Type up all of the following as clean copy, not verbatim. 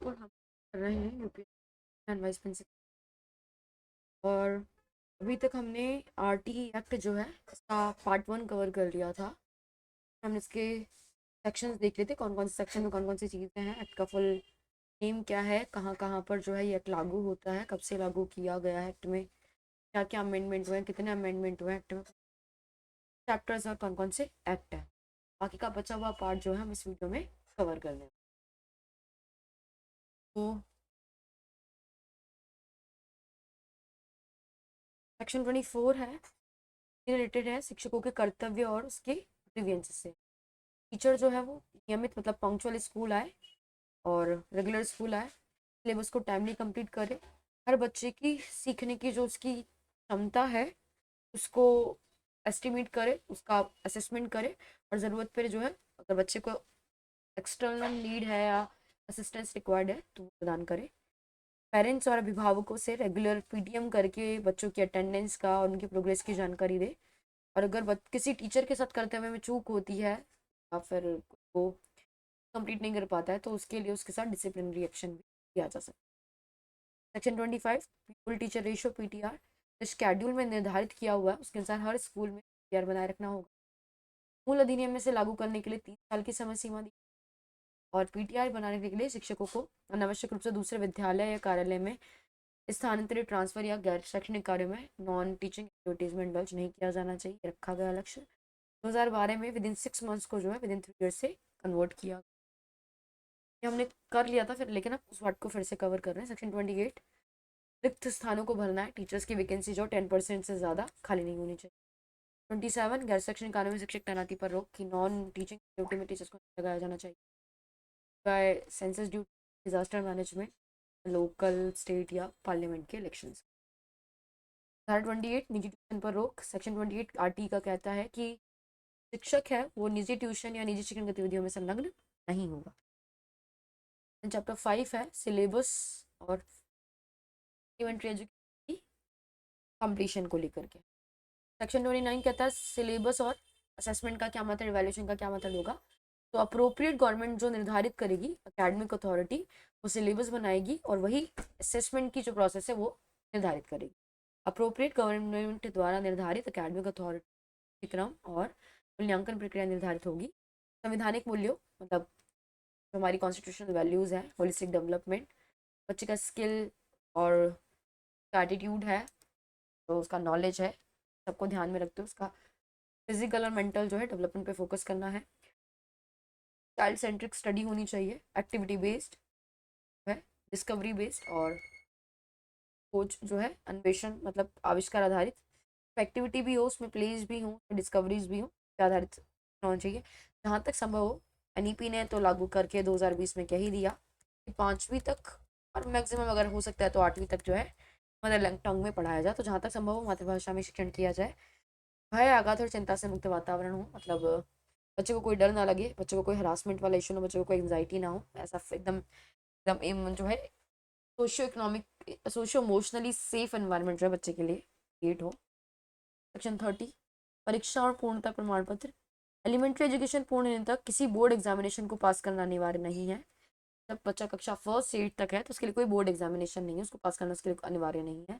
और हम कर रहे हैं यूपीएससी एंड वाइस प्रिंसिपल। और अभी तक हमने आरटीई एक्ट जो है इसका पार्ट 1 कवर कर लिया था। हमने इसके सेक्शंस देख लिए थे, कौन कौन से सेक्शन में कौन कौन सी चीज़ें हैं, एक्ट का फुल नेम क्या है, कहाँ कहाँ पर जो है ये एक्ट लागू होता है, कब से लागू किया गया है, एक्ट में क्या क्या अमेंडमेंट हुए हैं, कितने अमेंडमेंट हुए हैं एक्ट में, चैप्टर्स और कौन कौन से एक्ट है। बाकी का बचा हुआ पार्ट जो है हम इस वीडियो में कवर कर लेंगे। तो सेक्शन 24 है, रिलेटेड है शिक्षकों के कर्तव्य और उसके ग्रीवियंसेस से। टीचर जो है वो नियमित मतलब पंक्चुअल स्कूल आए और रेगुलर स्कूल आए, सिलेबस को टाइमली कंप्लीट करे, हर बच्चे की सीखने की जो उसकी क्षमता है उसको एस्टिमेट करे, उसका असेसमेंट करे, और ज़रूरत पर जो है अगर बच्चे को एक्सटर्नल नीड है या असिस्टेंस रिक्वायर्ड है तो वो प्रदान करे। पेरेंट्स और अभिभावकों से रेगुलर पीटीएम करके बच्चों की अटेंडेंस का और उनकी प्रोग्रेस की जानकारी दे। और अगर किसी टीचर के साथ करते हुए में चूक होती है या फिर वो कंप्लीट नहीं कर पाता है तो उसके लिए उसके साथ डिसिप्लिनरी एक्शन भी लिया जा सकता है। Section 25 people teacher ratio PTR, schedule में निर्धारित किया हुआ है उसके अनुसार हर स्कूल में पीटीआर बनाए रखना होगा। मूल अधिनियम में से लागू करने के लिए 3 साल की समय सीमा दी और पीटीआर बनाने के लिए शिक्षकों को अनावश्यक रूप से दूसरे विद्यालय या कार्यालय में स्थानांतरित, ट्रांसफर या गैर शैक्षणिक कार्यों में नॉन टीचिंग एक्टिविटीज में इंडल्ज नहीं किया जाना चाहिए, रखा गया लक्ष्य। 2012 में विद इन 6 मंथ्स को जो है विद इन 3 ईयर से कन्वर्ट किया। ये हमने कर लिया था फिर, लेकिन अब उस वर्ड को फिर से कवर कर रहे हैं। सेक्शन 28 रिक्त स्थानों को भरना है, टीचर्स की वैकेंसी जो 10% से ज़्यादा खाली नहीं होनी चाहिए। 27 गैर शैक्षणिक कार्यों में शिक्षक तैनाती पर रोक, कि नॉन टीचिंग एक्टिविटी में टीचर्स को लगाया जाना चाहिए by census due disaster management, local state या पार्लियामेंट के इलेक्शंस। धारा 28 निजी ट्यूशन पर रोक। सेक्शन 28 आरटी का कहता है कि शिक्षक है वो निजी ट्यूशन या निजी शिक्षण गतिविधियों में संलग्न नहीं होगा। चैप्टर 5 है सिलेबस और एलिमेंट्री एजुकेशन की कंप्लीशन को लेकर के। सेक्शन 29 कहता है सिलेबस और असेसमेंट का क्या मतलब, इवैल्यूएशन का क्या मतलब होगा। तो अप्रोप्रिएट गवर्नमेंट जो निर्धारित करेगी, एकेडमिक अथॉरिटी वो सिलेबस बनाएगी और वही असेसमेंट की जो प्रोसेस है वो निर्धारित करेगी। अप्रोप्रिएट गवर्नमेंट द्वारा निर्धारित एकेडमिक अथॉरिटी क्रम और मूल्यांकन प्रक्रिया निर्धारित होगी। संवैधानिक मूल्यों मतलब जो हमारी कॉन्स्टिट्यूशनल वैल्यूज़ हैं, होलिस्टिक डेवलपमेंट, बच्चे का स्किल और एटीट्यूड है, तो उसका नॉलेज है, सबको ध्यान में रखते हुए उसका फिजिकल और मेंटल जो है डेवलपमेंट पे फोकस करना है। चाइल्ड सेंट्रिक स्टडी होनी चाहिए, एक्टिविटी बेस्ड है, डिस्कवरी बेस्ड और खोज जो है अन्वेषण मतलब आविष्कार आधारित। एक्टिविटी भी हो उसमें, प्लेज भी हो, डिस्कवरीज भी हो, आधारित होना चाहिए जहाँ तक संभव हो। एनईपी ने तो लागू करके 2020 में कह ही दिया कि 5वीं तक और मैक्सिमम अगर हो सकता है तो 8वीं तक जो है मदर टंग में पढ़ाया जाए, तो जहाँ तक संभव हो मातृभाषा में शिक्षण किया जाए। भय, आघात और चिंता से मुक्त वातावरण हो, मतलब बच्चे को कोई डर ना लगे, बच्चे को कोई हरासमेंट वाला इशू ना, बच्चे को कोई एंग्जाइटी ना हो, ऐसा एकदम एकदम जो है socio economic socio emotionally safe environment जो है बच्चे के लिए क्रिएट हो। सेक्शन 30 परीक्षा और पूर्णता प्रमाण पत्र। एलिमेंट्री एजुकेशन पूर्ण होने तक किसी बोर्ड एग्जामिनेशन को पास करना अनिवार्य नहीं है। जब बच्चा कक्षा 1 से 8 तक है तो उसके लिए कोई बोर्ड एग्जामिनेशन नहीं है, उसको पास करना उसके लिए अनिवार्य नहीं है।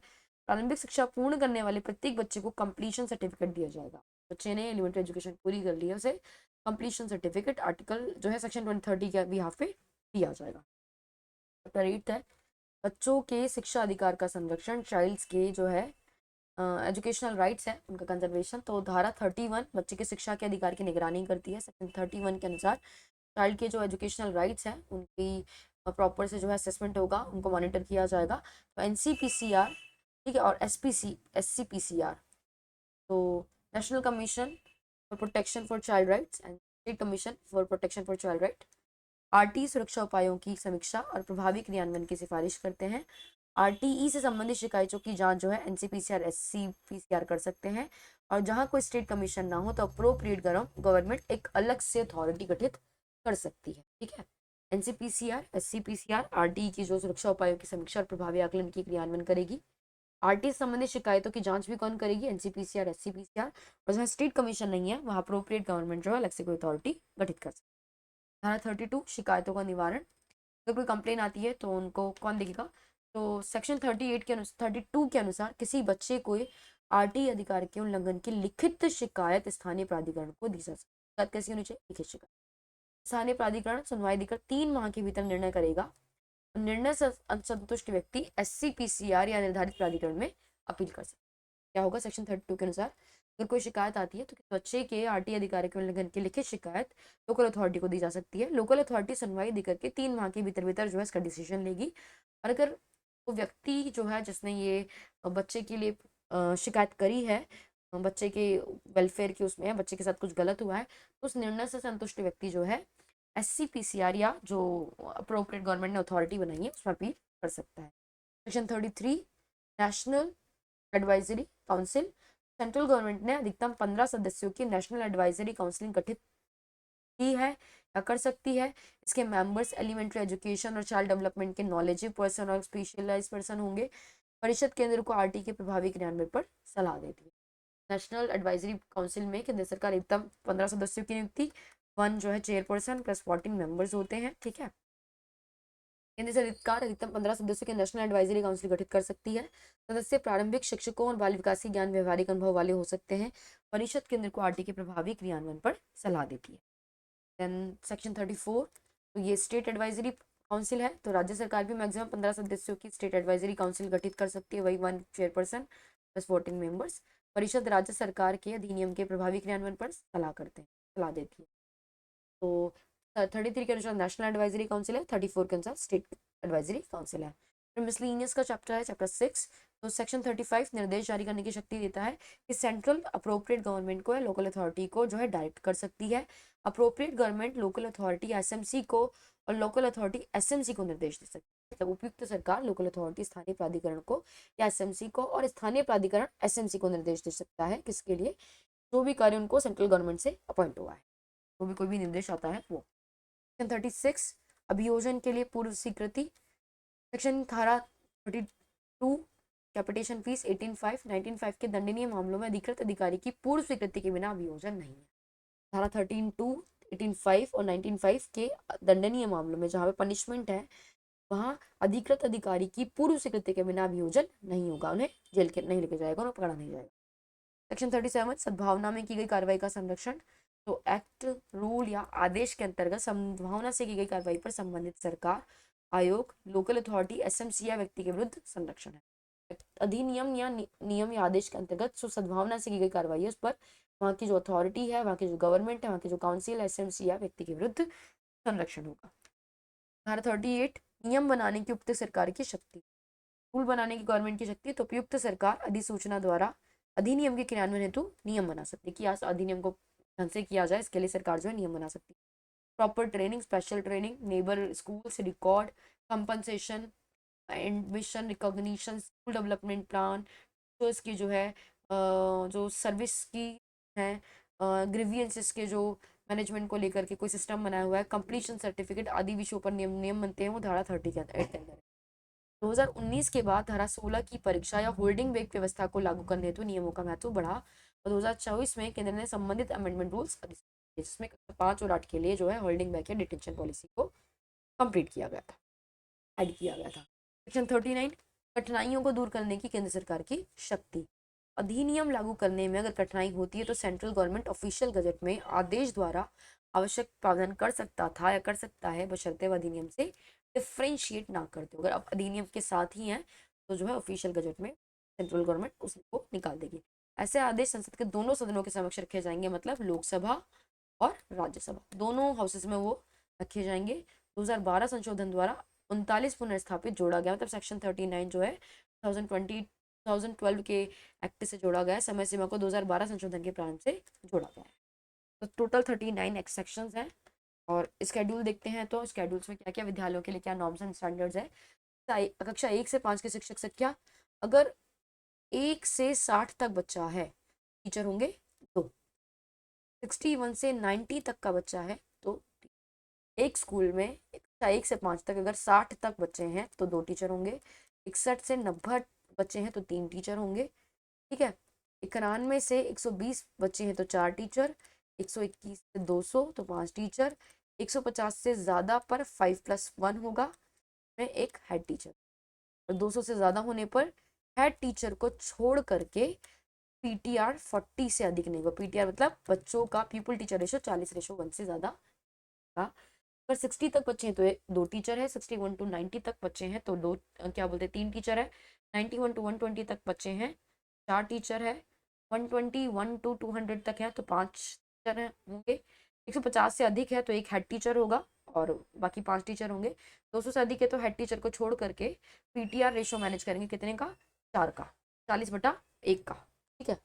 प्रारंभिक शिक्षा पूर्ण करने वाले प्रत्येक बच्चे को कंप्लीशन सर्टिफिकेट दिया जाएगा। बच्चे ने एलिमेंट्री एजुकेशन पूरी कर ली है उसे कंप्लीशन सर्टिफिकेट आर्टिकल जो है सेक्शन 30 के बिहाफ पे दिया जाएगा। चैप्टर 8 है बच्चों के शिक्षा अधिकार का संरक्षण, चाइल्ड्स के जो है एजुकेशनल राइट्स है उनका कंजर्वेशन। तो धारा 31 बच्चे की शिक्षा के अधिकार की निगरानी करती है। सेक्शन 31 के अनुसार चाइल्ड के जो एजुकेशनल राइट्स हैं उनकी प्रॉपर से जो है असेसमेंट होगा, उनको मॉनिटर किया जाएगा। तो एनसीपीसीआर, ठीक है, और एससीपीसीआर, तो national commission for protection for child rights and state commission for protection for child right, RT सुरक्षा उपायों की समीक्षा और प्रभावी क्रियान्वयन की सिफारिश करते हैं। आरटीई से संबंधित शिकायतों की जांच जो है एनसीपीसीआर एससीपीसीआर कर सकते हैं। और जहां कोई स्टेट कमीशन ना हो तो अप्रोप्रिएट गवर्नमेंट एक अलग से अथॉरिटी गठित कर सकती है, ठीक है। एनसीपीसीआर एससीपीसीआर आरटीई की जो सुरक्षा उपायों की समीक्षा और प्रभावी आकलन की क्रियान्वयन करेगी। आरटी से संबंधित शिकायतों की जांच भी कौन करेगी, एनसीपीसीआर एससीपीसीआर। और जहाँ स्टेट कमीशन नहीं है वहाँ अप्रोप्रिएट गवर्नमेंट जो है अलग से कोई अथॉरिटी गठित कर सकती है। धारा 32 शिकायतों का निवारण। अगर कोई कंप्लेन आती है तो उनको कौन देखेगा? तो सेक्शन 38 के अनुसार 32 के अनुसार किसी बच्चे को आरटी अधिकार के उल्लंघन की लिखित शिकायत स्थानीय प्राधिकरण को दी जा सकती है। शिकायत कैसी होनी चाहिए? लिखित शिकायत। स्थानीय प्राधिकरण सुनवाई देकर 3 माह के भीतर निर्णय करेगा। निर्णय से असंतुष्ट व्यक्ति SCPCR या निर्धारित प्राधिकरण में अपील कर सकता है। क्या होगा? सेक्शन 32 के अनुसार अगर कोई शिकायत आती है तो बच्चे के आरटी अधिकार के उल्लंघन की लिखित शिकायत लोकल अथॉरिटी को दी जा सकती है। लोकल अथॉरिटी सुनवाई देकर के 3 माह के भीतर भीतर जो है इसका डिसीजन लेगी। और अगर वो व्यक्ति जो है जिसने ये बच्चे के लिए शिकायत करी है, बच्चे के वेलफेयर की उसमें बच्चे के साथ कुछ गलत हुआ है, तो उस निर्णय से संतुष्ट व्यक्ति जो है SCPCR या जो अप्रोप्रिएट गवर्नमेंट ने अथॉरिटी बनाई है उसमें अपील कर सकता है। Section 33 national advisory council. Central government ने अधिकतम 15 सदस्यों की नेशनल एडवाइजरी काउंसिल गठित की है या कर सकती है। इसके मेंबर्स एलिमेंट्री एजुकेशन और चाइल्ड डेवलपमेंट के नॉलेजिव पर्सन और स्पेशलाइज पर्सन होंगे। परिषद केंद्र को आरटी के प्रभावी क्रियान्वयन पर सलाह देती है। नेशनल एडवाइजरी काउंसिल में केंद्र सरकार अधिकतम 15 सदस्यों की नियुक्ति, 1 जो है चेयरपर्सन प्लस 14 मेंबर्स होते हैं। ठीक है, केंद्र सरकार अधिकतम 15 सदस्यों के नेशनल एडवाइजरी काउंसिल गठित कर सकती है। सदस्य प्रारंभिक शिक्षकों और बाल विकासी ज्ञान व्यवहारिक अनुभव वाले हो सकते हैं। परिषद केंद्र को आरटी के प्रभावी क्रियान्वयन पर सलाह देती है। देन सेक्शन 34, तो ये स्टेट एडवाइजरी काउंसिल है, तो राज्य सरकार भी मैक्सिमम 15 सदस्यों की स्टेट एडवाइजरी काउंसिल गठित कर सकती है, वही 1 चेयरपर्सन प्लस 14 मेंबर्स। परिषद राज्य सरकार के अधिनियम के प्रभावी क्रियान्वयन पर सलाह देती है। तो 33 के अनुसार नेशनल एडवाइजरी काउंसिल है, 34 के अनुसार स्टेट एडवाइजरी काउंसिल है। फिर मिसलेनियस का चैप्टर है, चैप्टर 6। तो सेक्शन 35 निर्देश जारी करने की शक्ति देता है कि सेंट्रल अप्रोप्रिएट गवर्नमेंट को या लोकल अथॉरिटी को जो है डायरेक्ट कर सकती है। Appropriate government local authority SMC को और लोकल अथॉरिटी SMC को निर्देश दे सकती है। मतलब उपयुक्त सरकार लोकल अथॉरिटी स्थानीय प्राधिकरण को या SMC को और स्थानीय प्राधिकरण SMC को निर्देश दे सकता है। किसके लिए? जो भी कार्य उनको सेंट्रल गवर्नमेंट से अपॉइंट हुआ है, वो भी कोई भी निर्देश आता है वो। सेक्शन 36 अभियोजन के लिए पूर्व स्वीकृति। सेक्शन धारा 32 कैपिटेशन फीस 18(5) 19(5) के दंडनीय मामलों में अधिकृत अधिकारी की पूर्व स्वीकृति के बिना अभियोजन नहीं है। धारा 13(2) 18(5) और 19(5) के दंडनीय मामलों में जहाँ पे पनिशमेंट है वहाँ अधिकृत अधिकारी की पूर्व स्वीकृति के बिना अभियोजन नहीं होगा, उन्हें जेल के नहीं लेके जाएगा, उन्हें पकड़ा नहीं जाएगा। सेक्शन 37 सद्भावना में की गई कार्रवाई का संरक्षण। तो एक्ट, रूल या आदेश के अंतर्गत सद्भावना से की गई कार्रवाई पर संबंधित सरकार, आयोग, लोकल अथॉरिटी, SMC या व्यक्ति के विरुद्ध संरक्षण है। अधिनियम या नियम या आदेश के अंतर्गत जो सद्भावना से की गई कार्रवाई है उस पर वहाँ की जो अथॉरिटी है, वहाँ की जो गवर्नमेंट है, वहाँ की जो काउंसिल, SMC या व्यक्ति के विरुद्ध संरक्षण होगा। धारा 38 नियम बनाने की उपयुक्त सरकार की शक्ति। रूल बनाने की गवर्नमेंट की शक्ति, तो उपयुक्त सरकार अधिसूचना द्वारा अधिनियम के क्रियान्वयन हेतु नियम बना सकती है कि आज अधिनियम को ढंग से किया जाए, इसके लिए सरकार जो है नियम बना सकती है। Proper training, special training, neighbour school से record, compensation, admission recognition, school development plan, तो इसकी जो है जो सर्विस की है, ग्रीवियंसेस के जो मैनेजमेंट को लेकर के कोई सिस्टम बनाया हुआ है, कंप्लीशन सर्टिफिकेट आदि विषयों पर नियम बनते हैं, वो धारा 30 के अंदर। 2019 के बाद धारा 16 की परीक्षा या होल्डिंग बैग व्यवस्था को लागू करने हेतु नियमों का महत्व बढ़ा और 2024 में केंद्र ने संबंधित अमेंडमेंट रूल्स जिसमें 5 और 8 के लिए जो है होल्डिंग बैग या डिटेंशन पॉलिसी को कंप्लीट किया गया था, ऐड किया गया था। सेक्शन 39 कठिनाइयों को दूर करने की केंद्र सरकार की शक्ति। अधिनियम लागू करने में अगर कठिनाई होती है तो सेंट्रल गवर्नमेंट ऑफिशियल गजट में आदेश द्वारा आवश्यक प्रावधान कर सकता था या कर सकता है, बशर्ते वह अधिनियम से डिफ्रेंशिएट ना करते। अगर अब अधिनियम के साथ ही हैं तो जो है ऑफिशियल गजट में सेंट्रल गवर्नमेंट उसको निकाल देगी। ऐसे आदेश संसद के दोनों सदनों के समक्ष रखे जाएंगे, मतलब लोकसभा और राज्यसभा दोनों हाउसेस में वो रखे जाएंगे। 2012 संशोधन द्वारा 39 पुनर्स्थापित जोड़ा गया, मतलब सेक्शन 39 जो है 2012 के एक्ट से जोड़ा गया है, समय सीमा को 2012 संशोधन के प्रारंभ से जोड़ा गया है। तो टोटल 39 सेक्शंस हैं और स्केड्यूल देखते हैं तो स्केड्यूल्स में क्या क्या विद्यालयों के लिए क्या नॉर्म्स एंड स्टैंडर्ड्स है। कक्षा 1 से 5 के शिक्षक संख्या, अगर 1 से 60 तक बच्चा है टीचर होंगे 2, 61 से 90 तक का बच्चा है तो एक स्कूल में कक्षा 1 से 5 तक अगर 60 तक बच्चे हैं तो 2 टीचर होंगे, 61 से 90 बच्चे हैं तो 3 टीचर होंगे। ठीक है, 91 से 120 बच्चे हैं तो 4 टीचर, 121 से 200 तो 5 टीचर, 150 से ज़्यादा पर 5+1 होगा में एक हेड टीचर, और 200 से ज़्यादा होने पर हेड टीचर को छोड़ करके पीटीआर 40 से अधिक नहीं होगा। पीटीआर मतलब बच्चों का पीपल टीचर रेशो 40:1 से ज़्यादा का। अगर 60 तक बच्चे हैं तो 2 टीचर है, 61 to 90 तक बच्चे हैं तो क्या बोलते हैं 3 टीचर है, 91 to 120 तक बच्चे हैं 4 टीचर है, 121 to 200 तक है तो 5 टीचर होंगे, 150 से अधिक है तो एक हेड टीचर होगा और बाकी 5 टीचर होंगे, 200 से अधिक है तो हेड टीचर को छोड़ करके पीटीआर रेशो मैनेज करेंगे कितने का, 4 का, 40/1 का। ठीक है।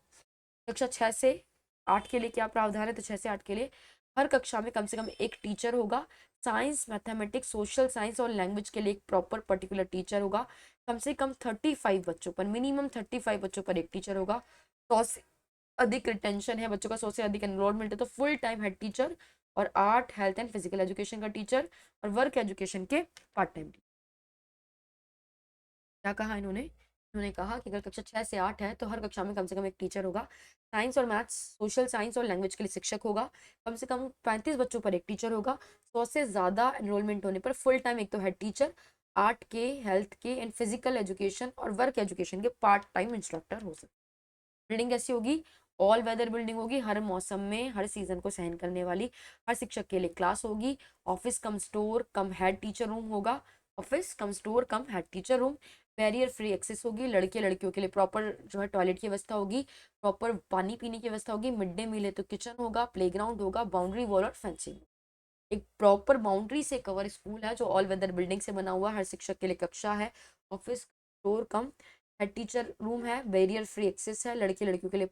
कक्षा 6 से 8 के लिए क्या प्रावधान है, तो 6 से 8 के लिए हर कक्षा में कम से कम एक टीचर होगा। साइंस, मैथमेटिक्स, सोशल साइंस और लैंग्वेज के लिए एक प्रॉपर पर्टिकुलर टीचर होगा। कम से कम 35 बच्चों पर, मिनिमम 35 बच्चों पर एक टीचर होगा। 100 से अधिक रिटेंशन है बच्चों का, 100 से अधिक एनरोलमेंट है तो फुल टाइम हेड टीचर, और art, health and physical education का टीचर और वर्क एजुकेशन के पार्ट टाइम टीचर। क्या कहा इन्होंने कहा कि अगर कक्षा 6 से 8 है तो हर कक्षा में कम से कम एक टीचर होगा। साइंस और मैथ्स, सोशल साइंस और लैंग्वेज के लिए शिक्षक होगा। कम से कम 35 बच्चों पर एक टीचर होगा। 100 से ज़्यादा एनरोलमेंट होने पर फुल टाइम एक तो हेड टीचर, आर्ट के, हेल्थ के एंड फिजिकल एजुकेशन और वर्क एजुकेशन के पार्ट टाइम इंस्ट्रक्टर हो सकते। बिल्डिंग कैसी होगी, ऑल वेदर बिल्डिंग होगी, हर मौसम में हर सीजन को सहन करने वाली। हर शिक्षक के लिए क्लास होगी। Office cum store cum head teacher room होगा। Office cum store cum head teacher room. Barrier free access होगी। लड़के लड़कियों के लिए प्रॉपर जो है टॉयलेट की व्यवस्था होगी, प्रॉपर पानी पीने की व्यवस्था होगी। मिड डे मील है तो किचन होगा, प्लेग्राउंड होगा, बाउंड्री वॉल और फेंसिंग। एक प्रॉपर बाउंड्री से कवर स्कूल है जो ऑल वेदर बिल्डिंग से बना हुआ। हर शिक्षक के लिए कक्षा है। Office store cum head teacher room है। बैरियर फ्री एक्सेस है। लड़के लड़कियों के लिए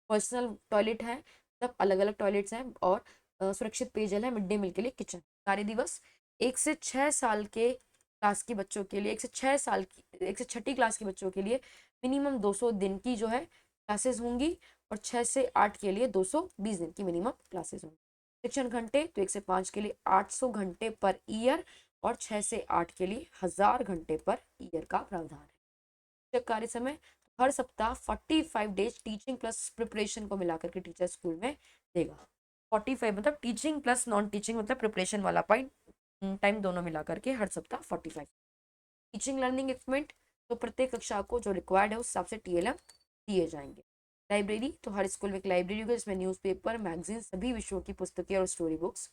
पर्सनल टॉयलेट है, सब अलग अलग टॉयलेट्स हैं। और सुरक्षित पेयजल है। मिड डे मील के लिए किचन। कार्य दिवस 1 से 6 साल के क्लास के बच्चों के लिए, 1 से 6 साल की, 1 से 6ठी क्लास के बच्चों के लिए मिनिमम 200 दिन की जो है क्लासेस होंगी, और 6 से 8 के लिए 220 दिन की मिनिमम क्लासेस होंगी। शिक्षण घंटे तो 1 से 5 के लिए 800 घंटे पर ईयर, और 6 से 8 के लिए 1000 घंटे पर ईयर का प्रावधान है। शिक्षक कार्य समय हर सप्ताह 45 डेज टीचिंग प्लस प्रिपरेशन को मिलाकर के टीचर स्कूल में देगा। 45 मतलब टीचिंग प्लस नॉन टीचिंग मतलब प्रिपरेशन वाला पॉइंट टाइम दोनों मिलाकर के हर सप्ताह 45। टीचिंग लर्निंग इक्विपमेंट तो प्रत्येक कक्षा को जो रिक्वायर्ड है उस हिसाब से टीएलएम दिए जाएंगे। लाइब्रेरी तो हर स्कूल में एक लाइब्रेरी होगी जिसमें न्यूज़पेपर, मैगजीन, सभी विषयों की पुस्तकें और स्टोरी बुक्स।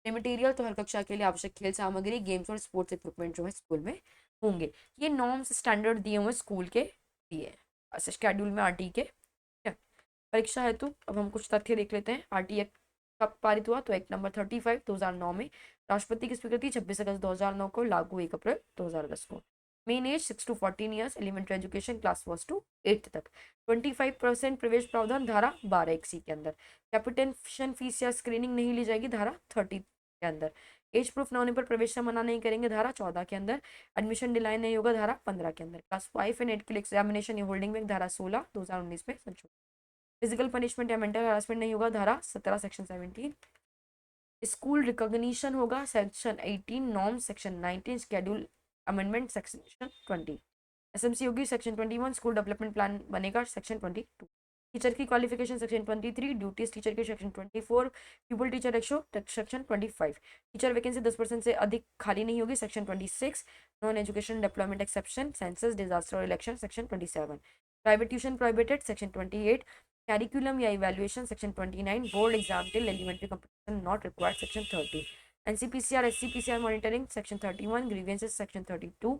मटेरियल तो हर कक्षा के लिए आवश्यक खेल सामग्री, गेम्स और स्पोर्ट्स इक्विपमेंट जो है स्कूल में होंगे। ये नॉर्म्स स्टैंडर्ड दिए हुए स्कूल के दिए शेड्यूल में आरटी के। परीक्षा हेतु अब हम कुछ तथ्य देख लेते हैं। आरटी एक्ट कब पारित हुआ, तो एक्ट नंबर 35 2009 में। राष्ट्रपति की स्वीकृति 26 अगस्त 2009 को, लागू 1 अप्रैल 2010 को। Main age 6 to 14 years, elementary education class 1 to 8 तक। 25% प्रवेश प्रावधान धारा 12(1)(c) के अंदर। कैपिटेशन फीस या स्क्रीनिंग नहीं ली जाएगी धारा 30 के अंदर। एज प्रूफ न होने पर प्रवेश से मना नहीं करेंगे धारा 14 के अंदर। एडमिशन डिलाइन नहीं होगा धारा 15 के अंदर। क्लास 5 एंड 8 के लिए एग्जामिनेशन या होल्डिंग में धारा 16 2019 में संशोधन। फिजिकल पनिशमेंट या मेंटल हरासमेंट नहीं होगा धारा 17 सेक्शन 17। स्कूल रिकॉग्निशन होगा section 18। Norm section 19। Schedule amendment section 20। SMC होगी सेक्शन 21। स्कूल डेवलपमेंट प्लान बनेगा सेक्शन 22। टीचर की क्वालिफिकेशन सेक्शन 23। ड्यूटीज टीचर के section 24। Pupil teacher ratio section 25। Teacher vacancy 10% से अधिक खाली नहीं होगी section 26। Non education development exception, census, disaster और election section 27। Private tuition prohibited section 28। Curriculum या evaluation section 29। Board exam till elementary competition not required section 30। NCPCR SCPCR monitoring section 31। Grievances section 32।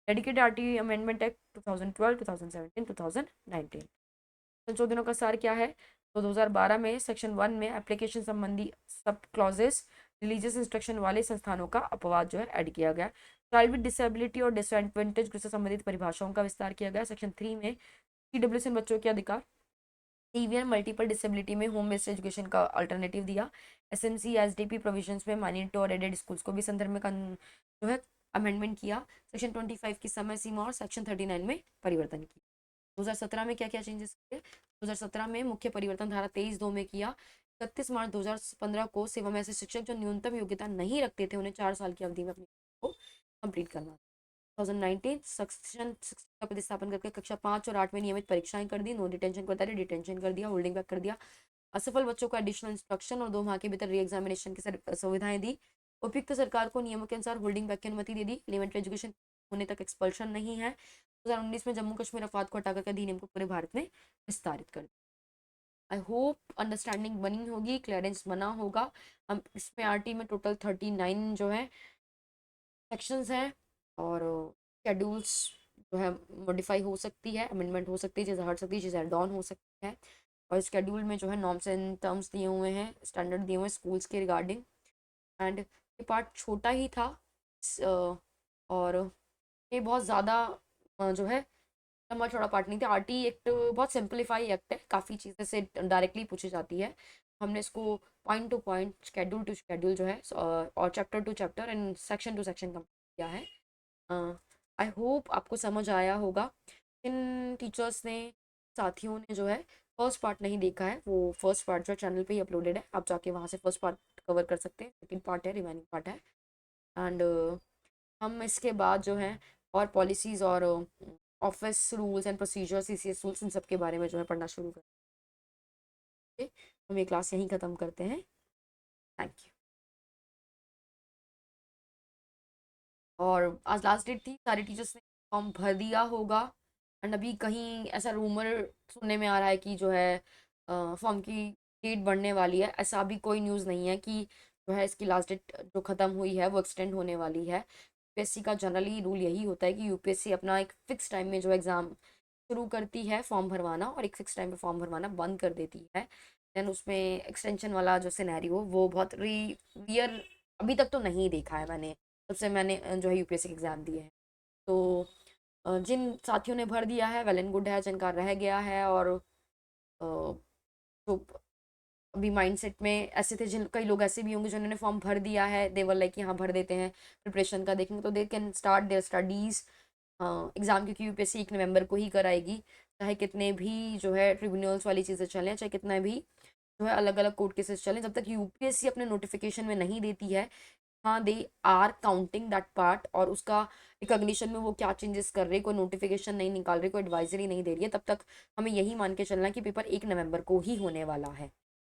Dedicated RTI amendment act 2012, 2017, 2019। संशोधनों का सार क्या है, तो 2012 में section 1 में एप्लीकेशन संबंधी सब क्लॉजेस रिलीजियस इंस्ट्रक्शन वाले संस्थानों का अपवाद जो है ऐड किया गया। चाइल्ड विद डिसेबिलिटी और डिसएडवांटेज ग्रुप से संबंधित परिभाषाओं का विस्तार किया गया। सेक्शन 3 में ईडब्ल्यूएस बच्चों के अधिकार, ईवीएन मल्टीपल डिसेबिलिटी में होम बेस्ड एजुकेशन का अल्टरनेटिव दिया। एसएमसी एसडीपी प्रोविजंस में माइनॉरिटी और एडेड स्कूल्स को भी संदर्भ में जो है अमेंडमेंट किया। सेक्शन 25 की समय सीमा और सेक्शन 39 में परिवर्तन किया। 2017 में क्या क्या चेंजेस किए, 2017 में मुख्य परिवर्तन धारा 23(2) में किया। 31 मार्च 2015 को सेवा में ऐसे शिक्षक जो न्यूनतम योग्यता नहीं रखते थे उन्हें 4 साल की अवधि में अपनी को कंप्लीट करना। 2019 सेक्शन 60 का प्रतिस्थापन करके कक्षा 5 और 8 में नियमित परीक्षाएं कर दी। नो डिटेंशन को डिटेंशन कर दिया, होल्डिंग बैक कर दिया। असफल बच्चों को एडिशनल इंस्ट्रक्शन और 2 माह के भीतर री एग्जामिनेशन की सुविधाएं दी। उपयुक्त सरकार को नियमों के अनुसार होल्डिंग बैक की अनुमति दे दी। एलिमेंट्री एजुकेशन होने तक एक्सपल्शन नहीं है। 2019 में जम्मू कश्मीर अफवाद को हटाकर अधिनियम को पूरे भारत में विस्तारित कर। आई होप अंडरस्टैंडिंग बनी होगी, क्लियरेंस बना होगा। हम इसमें आरटी में टोटल 39 जो है सेक्शंस हैं और शेड्यूल्स जो है मॉडिफाई हो सकती है, अमेंडमेंट हो सकती है, चीज़ें हट सकती है, चीज़ें डाउन हो सकती है। और शेड्यूल में जो है नॉर्म्स एंड टर्म्स दिए हुए हैं, स्टैंडर्ड दिए हुए हैं स्कूल्स के रिगार्डिंग। एंड ये पार्ट छोटा ही था और ये बहुत ज़्यादा जो है लंबा चौड़ा पार्ट नहीं था। आरटी एक्ट बहुत सिंपलीफाई एक्ट है, काफ़ी चीज़ें से डायरेक्टली पूछी जाती है। हमने इसको point to point, schedule to schedule जो है और chapter to chapter and section to section complete किया है। आई होप आपको समझ आया होगा। इन टीचर्स ने, साथियों ने जो है फर्स्ट पार्ट नहीं देखा है, वो फर्स्ट पार्ट जो चैनल पे ही अपलोडेड है, आप जाके वहाँ से फर्स्ट पार्ट कवर कर सकते हैं। सेकेंड पार्ट है, रिमेनिंग पार्ट है। एंड हम इसके बाद जो है और पॉलिसीज़ और office rules and procedure, CCS rules, इन सब के बारे में जो है पढ़ना शुरू करेंगे। हम ये क्लास यहीं ख़त्म करते हैं। Thank you. और आज लास्ट डेट थी, सारे टीचर्स ने फॉर्म भर दिया होगा। एंड अभी कहीं ऐसा रूमर सुनने में आ रहा है कि जो है फॉर्म की डेट बढ़ने वाली है। ऐसा अभी कोई न्यूज़ नहीं है कि जो है इसकी लास्ट डेट जो ख़त्म हुई है वो एक्सटेंड होने वाली है। यूपीएससी का जनरली रूल यही होता है कि यूपीएससी अपना एक फ़िक्स टाइम में जो एग्ज़ाम शुरू करती है फॉर्म भरवाना, और एक फ़िक्स टाइम पे फॉर्म भरवाना बंद कर देती है। देन उसमें एक्सटेंशन वाला जो सिनेरियो वो बहुत रियर अभी तक तो नहीं देखा है मैंने, तब से मैंने जो है यूपीएससी के एग्ज़ाम दिए हैं। तो जिन साथियों ने भर दिया है वेल एंड गुड है, जिनका रह गया है और जो अभी माइंडसेट में ऐसे थे, जिन कई लोग ऐसे भी होंगे जिन्होंने फॉर्म भर दिया है, दे वर लाइक यहाँ भर देते हैं, प्रिपरेशन का देखेंगे तो they can start their studies. Exam क्योंकि यूपीएससी 1 नवंबर को ही कराएगी, चाहे कितने भी जो है ट्रिब्यूनल्स वाली चीज़ें चलें, चाहे कितना भी जो है अलग अलग कोर्ट केसेस चलें, जब तक यूपीएससी अपने नोटिफिकेशन में नहीं देती है हाँ they are counting that part, और उसका रिकॉग्निशन में वो क्या चेंजेस कर रहे, कोई नोटिफिकेशन नहीं निकाल रही, कोई एडवाइजरी नहीं दे रही है, तब तक हमें यही मान के चलना है कि पेपर 1 नवंबर को ही होने वाला है।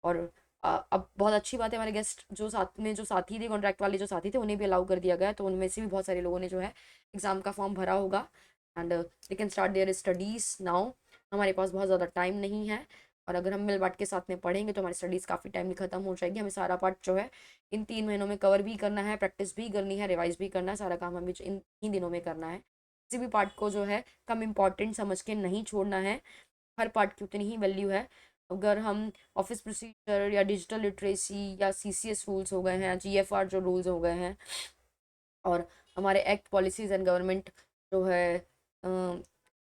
और अब बहुत अच्छी बात है, हमारे गेस्ट जो साथ में जो साथी थे, कॉन्ट्रैक्ट वाले जो साथी थे, उन्हें भी अलाउ कर दिया गया है, तो उनमें से भी बहुत सारे लोगों ने जो है एग्ज़ाम का फॉर्म भरा होगा and they can start their studies now. हमारे पास बहुत ज़्यादा टाइम नहीं है, और अगर हम मिल बांट के साथ में पढ़ेंगे तो हमारी स्टडीज़ काफ़ी टाइम में ख़त्म हो जाएगी। हमें सारा पार्ट जो है इन 3 महीनों में कवर भी करना है, प्रैक्टिस भी करनी है, रिवाइज भी करना है, सारा काम हमें इन 3 दिनों में करना है। किसी भी पार्ट को जो है कम इम्पॉर्टेंट समझ के नहीं छोड़ना है, हर पार्ट की उतनी ही वैल्यू है। अगर हम ऑफिस प्रोसीजर या डिजिटल लिटरेसी या सीसीएस रूल्स हो गए हैं, जीएफआर जो रूल्स हो गए हैं, और हमारे एक्ट, पॉलिसीज़ एंड गवर्नमेंट जो है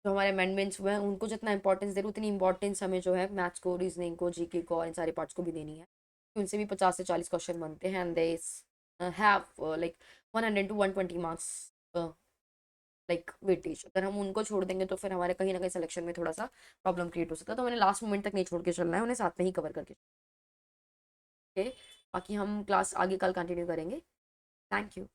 जो हमारे अमेंडमेंट्स हुए हैं, उनको जितना इंपॉर्टेंस दे रहे उतनी इंपॉर्टेंस हमें जो है मैथ्स को, रीजनिंग को, जीके को और इन सारे पार्ट्स को भी देनी है। उनसे भी 50 से 40 क्वेश्चन बनते हैं and they have like 100 to 120 marks like weightage. अगर हम उनको छोड़ देंगे तो फिर हमारे कहीं ना कहीं सिलेक्शन में थोड़ा सा प्रॉब्लम क्रिएट हो सकता है, तो मैंने लास्ट मोमेंट तक नहीं छोड़ के चलना है, उन्हें साथ में ही कवर करके। ओके, बाकी हम क्लास आगे कल कंटिन्यू करेंगे। Thank you.